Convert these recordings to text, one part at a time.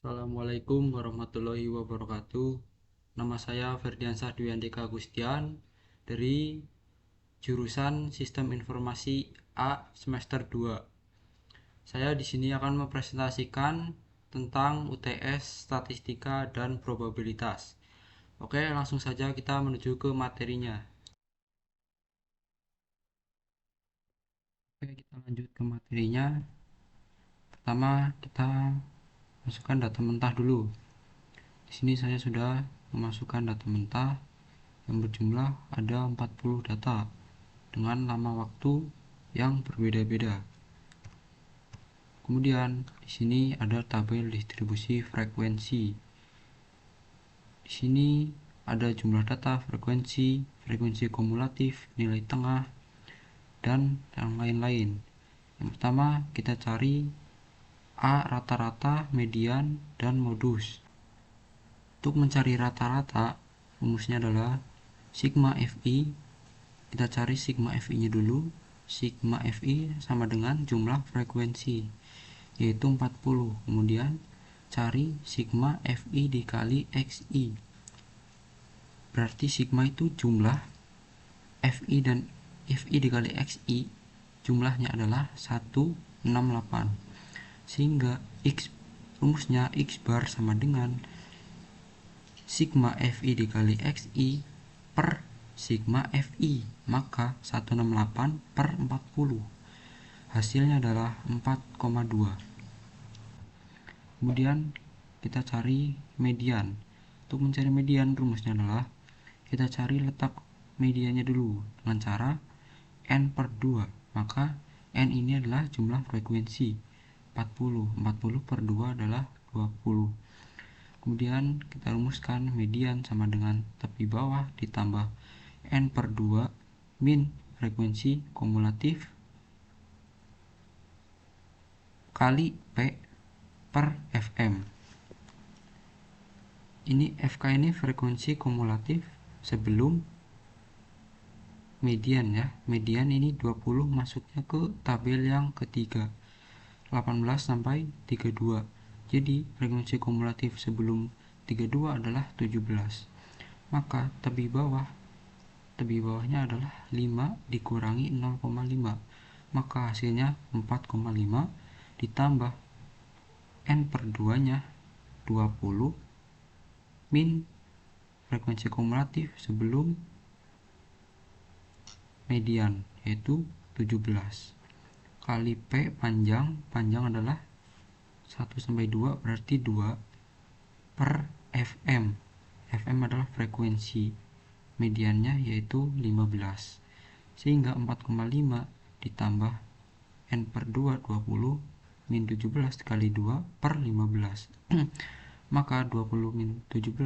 Assalamualaikum warahmatullahi wabarakatuh. Nama saya Ferdiansah Dwiandika Agustian dari jurusan Sistem Informasi A semester 2. Saya di sini akan mempresentasikan tentang UTS, statistika dan probabilitas. Oke, langsung saja kita menuju ke materinya. Oke, kita lanjut ke materinya. Pertama, kita masukkan data mentah dulu. Di sini saya sudah memasukkan data mentah yang berjumlah ada 40 data dengan lama waktu yang berbeda-beda. Kemudian di sini ada tabel distribusi frekuensi. Di sini ada jumlah data frekuensi, frekuensi kumulatif, nilai tengah, dan yang lain-lain. Yang pertama kita cari A rata-rata, median, dan modus. Untuk mencari rata-rata, rumusnya adalah sigma Fi. Kita cari sigma Fi nya dulu. Sigma Fi sama dengan jumlah frekuensi, yaitu 40. Kemudian cari sigma Fi dikali Xi. Berarti sigma itu jumlah, Fi dan Fi dikali Xi jumlahnya adalah 168. Sehingga rumusnya X bar sama dengan sigma Fi dikali Xi per sigma Fi, maka 168 per 40. Hasilnya adalah 4,2. Kemudian kita cari median. Untuk mencari median, rumusnya adalah kita cari letak mediannya dulu dengan cara N per 2. Maka N ini adalah jumlah frekuensi 40. 40 per 2 adalah 20. Kemudian kita rumuskan median sama dengan tepi bawah ditambah N per 2 min frekuensi kumulatif kali P per Fm. Ini Fk ini frekuensi kumulatif sebelum median ya. Median ini 20 masuknya ke tabel yang ketiga, 18 sampai 32. Jadi frekuensi kumulatif sebelum 32 adalah 17. Maka tepi bawahnya adalah 5 dikurangi 0,5. Maka hasilnya 4,5 ditambah N per 2 nya 20 min frekuensi kumulatif sebelum median yaitu 17 kali P panjang adalah 1 sampai 2 berarti 2 per Fm. Fm adalah frekuensi, mediannya yaitu 15. Sehingga 4,5 ditambah N per 2 20 min 17 kali 2 per 15. Maka 20 min 17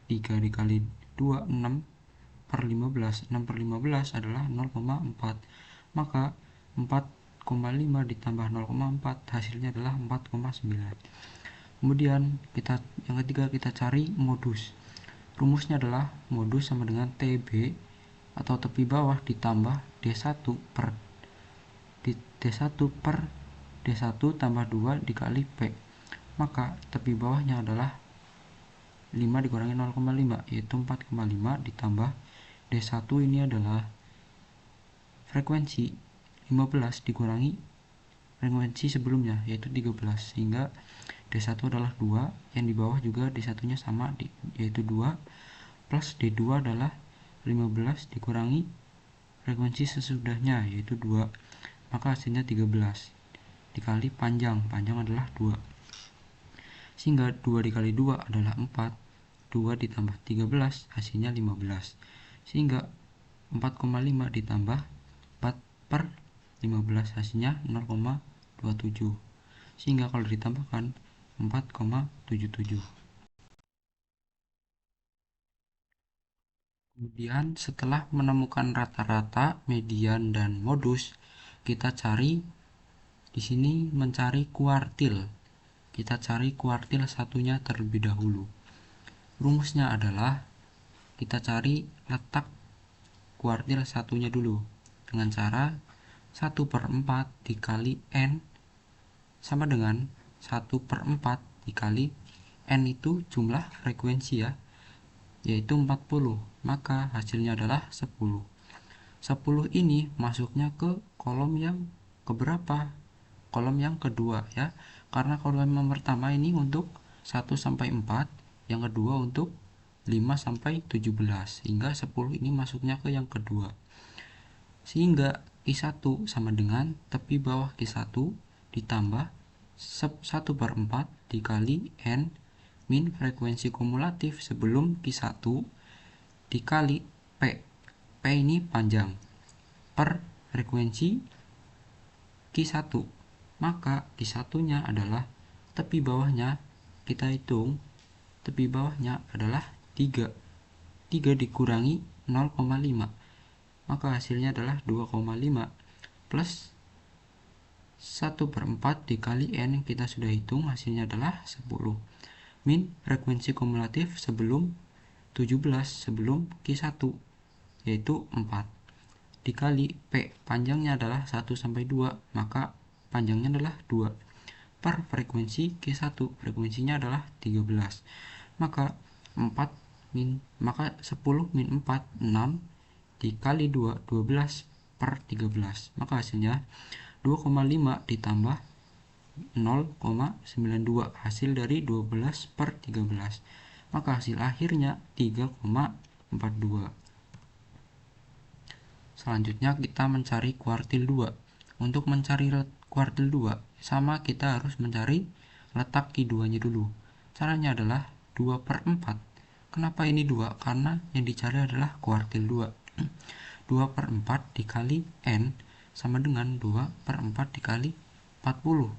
3 dikali 2 6 per 15. 6 per 15 adalah 0,4. Maka 4,5 ditambah 0,4 hasilnya adalah 4,9. Kemudian yang ketiga kita cari modus. Rumusnya adalah modus sama dengan TB atau tepi bawah ditambah D1 per D1 tambah 2 dikali P. Maka tepi bawahnya adalah 5 dikurangi 0,5 yaitu 4,5 ditambah D1 ini adalah frekuensi 15 dikurangi frekuensi sebelumnya yaitu 13, sehingga D1 adalah 2, yang di bawah juga D1 nya sama yaitu 2, plus D2 adalah 15 dikurangi frekuensi sesudahnya yaitu 2, maka hasilnya 13 dikali panjang adalah 2, sehingga 2 dikali 2 adalah 4, 2 ditambah 13 hasilnya 15, sehingga 4,5 ditambah 4 per 15 hasilnya 0,27, sehingga kalau ditambahkan 4,77. Kemudian setelah menemukan rata-rata, median, dan modus, kita cari di sini mencari kuartil. Kita cari kuartil satunya terlebih dahulu. Rumusnya adalah kita cari letak kuartil satunya dulu dengan cara 1 per 4 dikali N sama dengan 1 per 4 dikali N itu jumlah frekuensi ya, yaitu 40, maka hasilnya adalah 10. 10 ini masuknya ke kolom yang keberapa? Kolom yang kedua ya, karena kolom yang pertama ini untuk 1 sampai 4, yang kedua untuk 5 sampai 17, sehingga 10 ini masuknya ke yang kedua. Sehingga Q1 sama dengan tepi bawah Q1 ditambah 1/4 dikali N min frekuensi kumulatif sebelum Q1 dikali P. P ini panjang per frekuensi Q1. Maka Q1 nya adalah tepi bawahnya, kita hitung tepi bawahnya adalah 3 dikurangi 0,5, maka hasilnya adalah 2,5 plus 1/4 dikali N yang kita sudah hitung, hasilnya adalah 10 min frekuensi kumulatif sebelum 17 sebelum Q1 yaitu 4 dikali P, panjangnya adalah 1 sampai 2, maka panjangnya adalah 2 per frekuensi Q1, frekuensinya adalah 13, maka 10 min 4 6 dikali 2 12 per 13, maka hasilnya 2,5 ditambah 0,92, hasil dari 12 per 13, maka hasil akhirnya 3,42. Selanjutnya kita mencari kuartil 2. Untuk mencari kuartil 2 sama kita harus mencari letak Q2 nya dulu. Caranya adalah 2/4. Kenapa ini 2? Karena yang dicari adalah kuartil 2. 2/4 dikali N sama dengan 2/4 dikali 40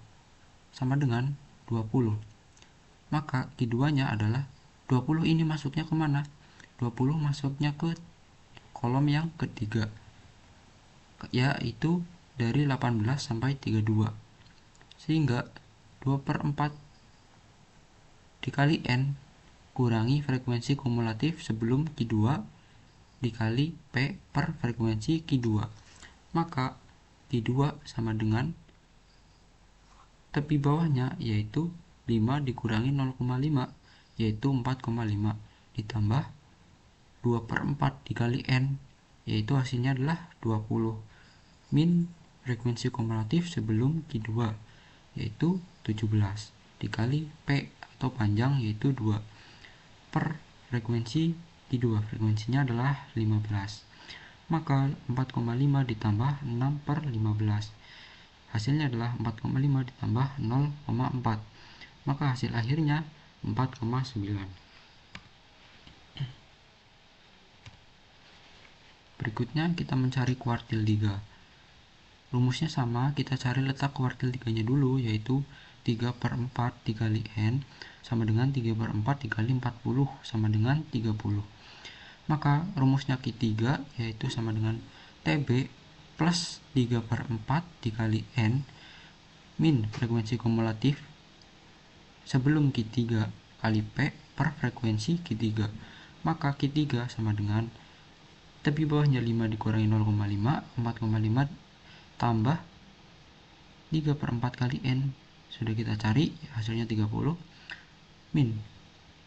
sama dengan 20. Maka Q2 nya adalah 20, ini masuknya kemana? 20 masuknya ke kolom yang ketiga, yaitu dari 18 sampai 32, sehingga 2/4 dikali N kurangi frekuensi kumulatif sebelum Q2 dikali P per frekuensi Q2, maka Q2 sama dengan tepi bawahnya yaitu 5 dikurangi 0,5 yaitu 4,5 ditambah 2/4 dikali N yaitu hasilnya adalah 20 min frekuensi kumulatif sebelum Q2 yaitu 17 dikali P atau panjang yaitu 2 per frekuensi Q2, frekuensinya adalah 15, maka 4,5 ditambah 6 per 15, hasilnya adalah 4,5 ditambah 0,4, maka hasil akhirnya 4,9. Berikutnya kita mencari kuartil 3. Rumusnya sama, kita cari letak kuartil 3 nya dulu, yaitu 3/4 dikali N sama dengan 3/4 dikali 40 sama dengan 30. Maka rumusnya Q3 yaitu sama dengan TB plus 3/4 dikali N min frekuensi kumulatif sebelum Q3 kali P per frekuensi Q3. Maka Q3 sama dengan tepi bawahnya 5 dikurangi 0,5, 4,5 tambah 3/4 kali N, sudah kita cari hasilnya 30 min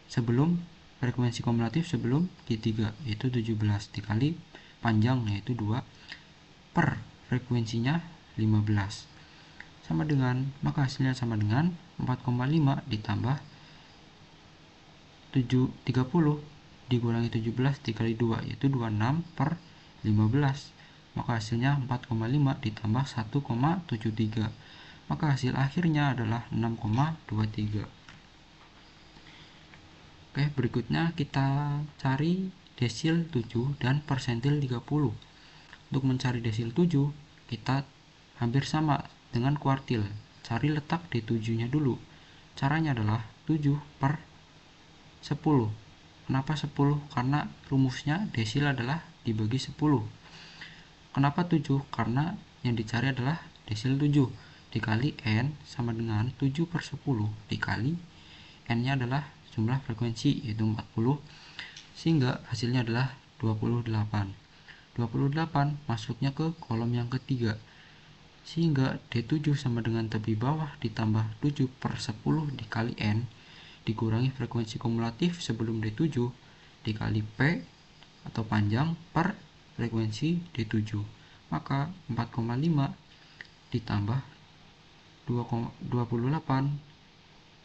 sebelum frekuensi kumulatif sebelum Q3 yaitu 17 dikali panjang yaitu 2 per frekuensinya 15 sama dengan, maka hasilnya sama dengan 4,5 ditambah 30 dikurangi 17 dikali 2 yaitu 26 per 15, maka hasilnya 4,5 ditambah 1,73, maka hasil akhirnya adalah 6,23. Oke, berikutnya kita cari desil 7 dan persentil 30. Untuk mencari desil 7 kita hampir sama dengan kuartil, cari letak D7 nya dulu. Caranya adalah 7 per 10. Kenapa 10? Karena rumusnya desil adalah dibagi 10. Kenapa 7? Karena yang dicari adalah desil 7 dikali N sama dengan 7 per 10 dikali N nya adalah jumlah frekuensi yaitu 40, sehingga hasilnya adalah 28. 28 masuknya ke kolom yang ketiga, sehingga D7 sama dengan tepi bawah ditambah 7 per 10 dikali N dikurangi frekuensi kumulatif sebelum D7 dikali P atau panjang per frekuensi D7. Maka 4,5 ditambah 28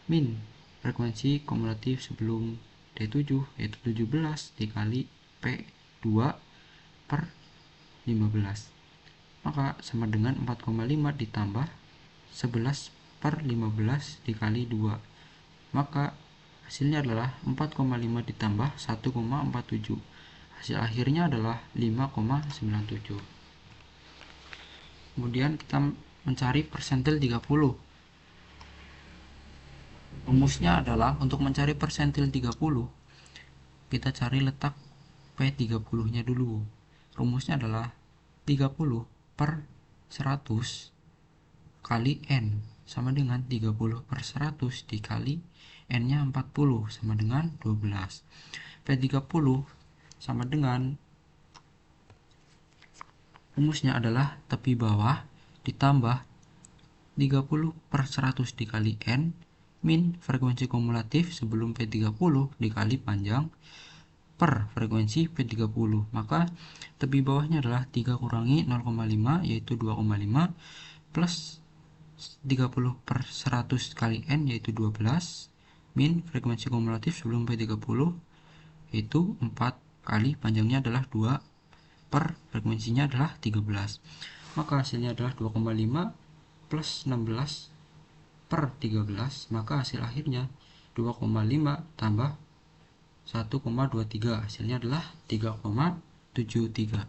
min frekuensi kumulatif sebelum D7 yaitu 17 dikali P2 per 15. Maka sama dengan 4,5 ditambah 11 per 15 dikali 2. Maka hasilnya adalah 4,5 ditambah 1,47. Hasil akhirnya adalah 5,97. Kemudian kita mencari persentil 30. Rumusnya adalah untuk mencari persentil 30, kita cari letak P30 nya dulu. Rumusnya adalah 30 per 100 kali N sama dengan 30 per 100 dikali N nya 40 sama dengan 12. P30 sama dengan, rumusnya adalah tepi bawah ditambah 30 per 100 dikali N min frekuensi kumulatif sebelum P30 dikali panjang per frekuensi P30. Maka tepi bawahnya adalah 3 kurangi 0,5 yaitu 2,5 plus 30 per 100 kali N yaitu 12 min frekuensi kumulatif sebelum P30 yaitu 4 kali panjangnya adalah 2 per frekuensinya adalah 13. Maka hasilnya adalah 2,5 plus 16 per 13. Maka hasil akhirnya 2,5 tambah 1,23, hasilnya adalah 3,73.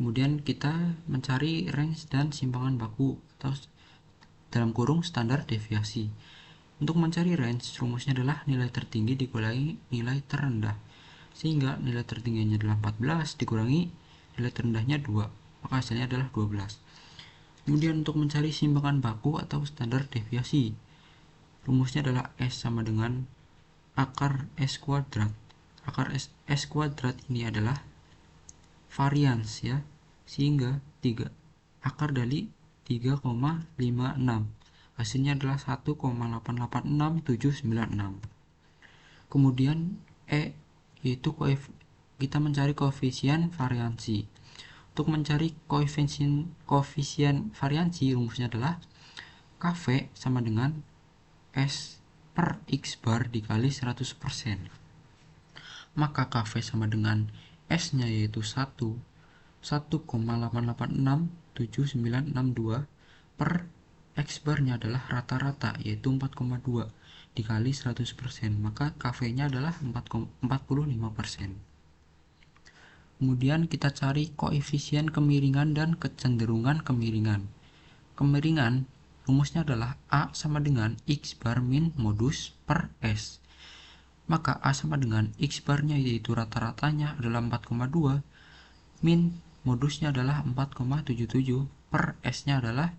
Kemudian kita mencari range dan simpangan baku atau dalam kurung standar deviasi. Untuk mencari range, rumusnya adalah nilai tertinggi dikurangi nilai terendah, sehingga nilai tertingginya adalah 14 dikurangi nilai terendahnya 2, maka hasilnya adalah 12. Kemudian untuk mencari simpangan baku atau standar deviasi, rumusnya adalah S sama dengan akar S kuadrat. Akar S kuadrat ini adalah varians ya, sehingga 3 akar dari 3,56, hasilnya adalah 1,886796. Kemudian E yaitu kita mencari koefisien variansi. Untuk mencari koefisien variansi, rumusnya adalah KV sama dengan S per X bar dikali 100%. Maka KV sama dengan S nya yaitu 1,886796 per X bar nya adalah rata-rata yaitu 4,2 dikali 100%, maka KV nya adalah 45%. Kemudian kita cari koefisien kemiringan dan kecenderungan kemiringan. Kemiringan rumusnya adalah A sama dengan X bar min modus per S. Maka A sama dengan X barnya yaitu rata-ratanya adalah 4,2 min modusnya adalah 4,77 per S nya adalah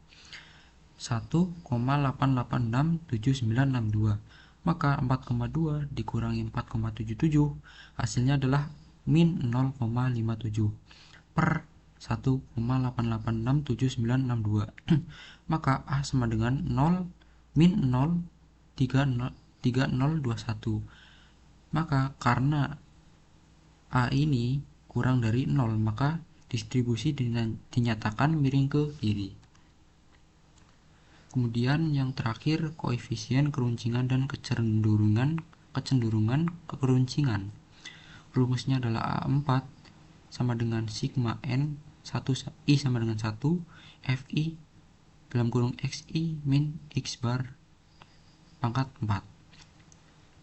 1,886796. Maka 4,2 dikurangi 4,77 hasilnya adalah min 0,57 per 1,886796. Maka A sama dengan 0 min 0 3021. Maka karena A ini kurang dari 0, maka distribusi dinyatakan miring ke kiri. Kemudian yang terakhir koefisien keruncingan dan kecenderungan keruncingan. Rumusnya adalah A4 sama dengan sigma N 1 I sama dengan 1 FI dalam kurung XI min X bar pangkat 4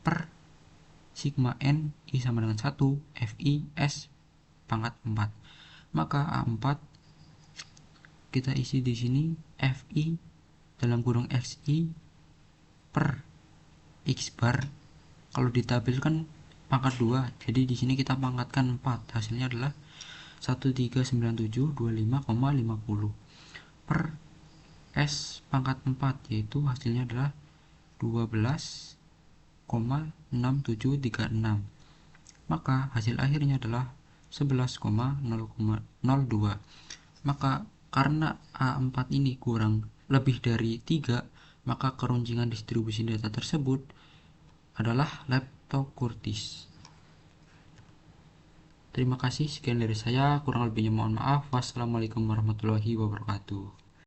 per sigma N I sama dengan 1 FI S pangkat 4. Maka A4 kita isi di sini FI dalam kurung XI per X bar, kalau ditampilkan pangkat 2, jadi di sini kita pangkatkan 4, hasilnya adalah 139725,50 per S pangkat 4, yaitu hasilnya adalah 12,6736. Maka hasil akhirnya adalah 11,002. Maka karena A4 ini kurang lebih dari 3, maka keruncingan distribusi data tersebut adalah leptokurtis. Terima kasih, sekian dari saya, kurang lebihnya mohon maaf. Wassalamualaikum warahmatullahi wabarakatuh.